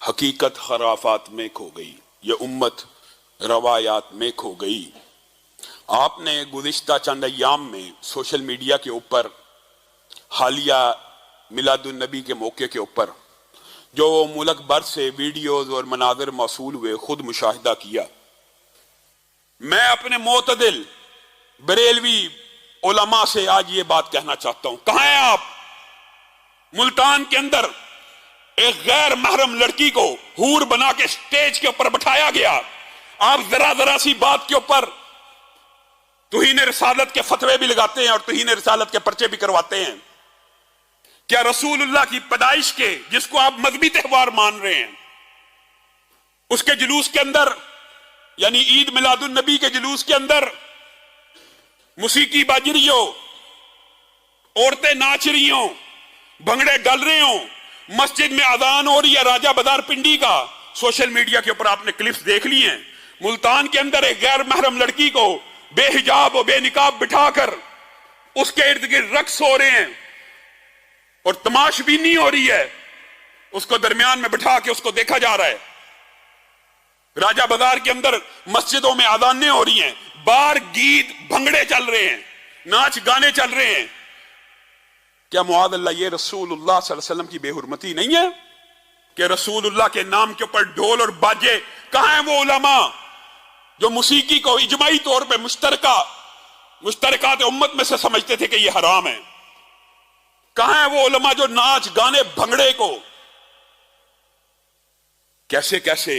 حقیقت خرافات میں کھو گئی، یہ امت روایات میں کھو گئی۔ آپ نے گزشتہ چند ایام میں سوشل میڈیا کے اوپر حالیہ میلاد النبی کے موقع کے اوپر جو ملک بھر سے ویڈیوز اور مناظر موصول ہوئے خود مشاہدہ کیا۔ میں اپنے معتدل بریلوی علماء سے آج یہ بات کہنا چاہتا ہوں، کہاں ہیں آپ؟ ملتان کے اندر ایک غیر محرم لڑکی کو حور بنا کے سٹیج کے اوپر بٹھایا گیا۔ آپ ذرا سی بات کے اوپر توہین رسالت کے فتوے بھی لگاتے ہیں اور توہین رسالت کے پرچے بھی کرواتے ہیں۔ کیا رسول اللہ کی پیدائش کے، جس کو آپ مذہبی تہوار مان رہے ہیں، اس کے جلوس کے اندر، یعنی عید میلاد النبی کے جلوس کے اندر موسیقی باج رہی ہو، عورتیں ناچ رہی ہوں، بھنگڑے گل رہے ہوں، مسجد میں اذان ہو رہی ہے راجہ بدار پنڈی کا، سوشل میڈیا کے اوپر آپ نے کلپس دیکھ لی ہیں۔ ملتان کے اندر ایک غیر محرم لڑکی کو بے حجاب و بے نقاب بٹھا کر اس کے ارد گرد رقص ہو رہے ہیں اور تماش بینی ہو رہی ہے، اس کو درمیان میں بٹھا کے اس کو دیکھا جا رہا ہے۔ راجہ بازار کے اندر مسجدوں میں اذانیں ہو رہی ہیں، بار گیت بھنگڑے چل رہے ہیں، ناچ گانے چل رہے ہیں۔ کیا معاذ اللہ یہ رسول اللہ صلی اللہ علیہ وسلم کی بے حرمتی نہیں ہے کہ رسول اللہ کے نام کے اوپر ڈھول اور باجے؟ کہاں ہیں وہ علماء جو موسیقی کو اجماعی طور پہ مشترکات امت میں سے سمجھتے تھے کہ یہ حرام ہے؟ کہاں ہیں وہ علماء جو ناچ گانے بھنگڑے کو؟ کیسے کیسے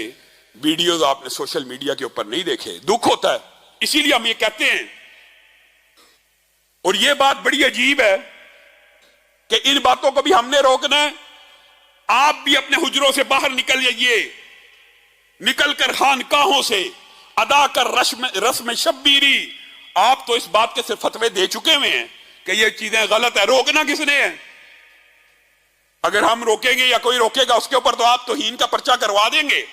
ویڈیوز آپ نے سوشل میڈیا کے اوپر نہیں دیکھے؟ دکھ ہوتا ہے۔ اسی لیے ہم یہ کہتے ہیں، اور یہ بات بڑی عجیب ہے کہ ان باتوں کو بھی ہم نے روکنا ہے۔ آپ بھی اپنے حجروں سے باہر نکل جائیے، نکل کر خانقاہوں سے ادا کر رسم شبیری۔ آپ تو اس بات کے صرف فتوے دے چکے ہوئے ہیں کہ یہ چیزیں غلط ہے، روکنا کس نے ہے؟ اگر ہم روکیں گے یا کوئی روکے گا اس کے اوپر تو آپ توہین کا پرچہ کروا دیں گے۔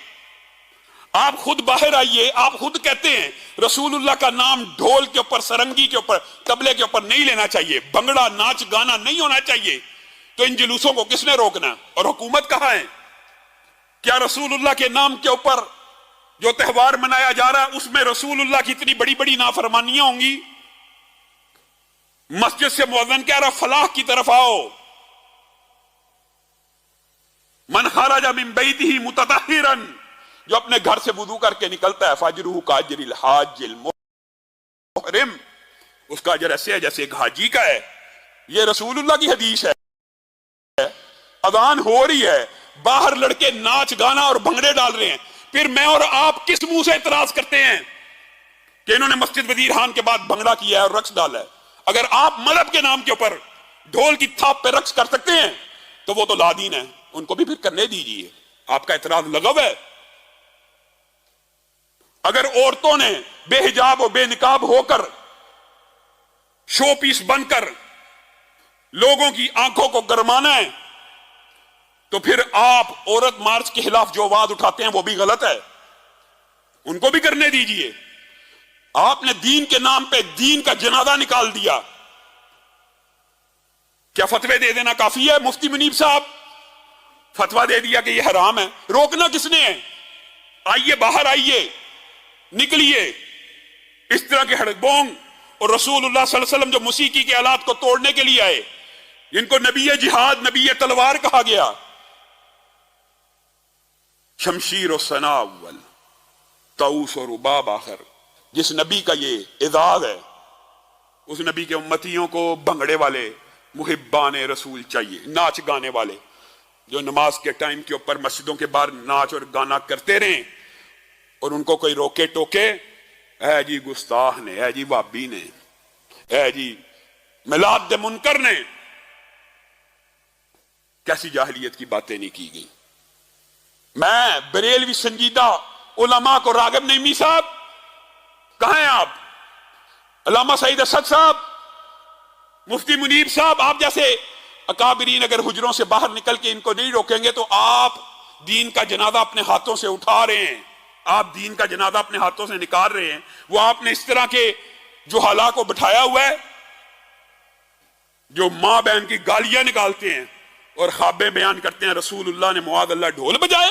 آپ خود باہر آئیے، آپ خود کہتے ہیں رسول اللہ کا نام ڈھول کے اوپر، سرنگی کے اوپر، طبلے کے اوپر نہیں لینا چاہیے، بھنگڑا ناچ گانا نہیں ہونا چاہیے، تو ان جلوسوں کو کس نے روکنا؟ اور حکومت کہاں ہے؟ کیا رسول اللہ کے نام کے اوپر جو تہوار منایا جا رہا ہے اس میں رسول اللہ کی اتنی بڑی بڑی نافرمانیاں ہوں گی؟ مسجد سے مؤذن کہہ رہا فلاح کی طرف آؤ، من خرج من بیتہ متطہرا، جو اپنے گھر سے وضو کر کے نکلتا ہے، فاجرہ کاجر الحاج المحرم، اس کا اجر ایسے ہے جیسے ایک حاجی کا ہے۔ یہ رسول اللہ کی حدیث ہے۔ اذان ہو رہی ہے، باہر لڑکے ناچ گانا اور بھنگڑے ڈال رہے ہیں، پھر میں اور آپ کس منہ سے اعتراض کرتے ہیں کہ انہوں نے مسجد وزیر خان کے بعد بھنگڑا کیا ہے اور رقص ڈالا ہے؟ اگر آپ مذہب کے نام کے اوپر ڈھول کی تھاپ پہ رقص کر سکتے ہیں تو وہ تو لادین ہیں، ان کو بھی پھر کرنے دیجیے۔ آپ کا اعتراض لغو ہے۔ اگر عورتوں نے بے حجاب و بے نقاب ہو کر شو پیس بن کر لوگوں کی آنکھوں کو گرمانا ہے تو پھر آپ عورت مارچ کے خلاف جو آواز اٹھاتے ہیں وہ بھی غلط ہے، ان کو بھی کرنے دیجیے۔ آپ نے دین کے نام پہ دین کا جنازہ نکال دیا۔ کیا فتوے دے دینا کافی ہے؟ مفتی منیب صاحب فتویٰ دے دیا کہ یہ حرام ہے، روکنا کس نے ہے؟ آئیے باہر آئیے، نکلیے۔ اس طرح کے ہڑبونگ اور رسول اللہ صلی اللہ علیہ وسلم جو موسیقی کے آلات کو توڑنے کے لیے آئے، جن کو نبی جہاد، نبی تلوار کہا گیا، شمشیر و ثنا اول، طاؤس و رباب آخر، جس نبی کا یہ اعزاز ہے، اس نبی کے امتیوں کو بھنگڑے والے محبان رسول چاہیے، ناچ گانے والے جو نماز کے ٹائم کے اوپر مسجدوں کے باہر ناچ اور گانا کرتے رہیں اور ان کو کوئی روکے ٹوکے، اے جی گستاخ نے، اے جی وابی نے، اے جی میلاد دے منکر نے۔ کیسی جاہلیت کی باتیں نہیں کی گئی۔ میں بریلوی سنجیدہ علماء کو، راغب نعیمی صاحب کہاں ہیں آپ؟ علامہ سعید اسد صاحب، مفتی منیب صاحب، آپ جیسے اکابرین اگر حجروں سے باہر نکل کے ان کو نہیں روکیں گے تو آپ دین کا جنازہ اپنے ہاتھوں سے اٹھا رہے ہیں، آپ دین کا جنازہ اپنے ہاتھوں سے نکال رہے ہیں۔ وہ آپ نے اس طرح کے جو حالات کو بٹھایا ہوا ہے جو ماں بہن کی گالیاں نکالتے ہیں اور خوابیں بیان کرتے ہیں رسول اللہ نے معاذ اللہ ڈھول بجائے۔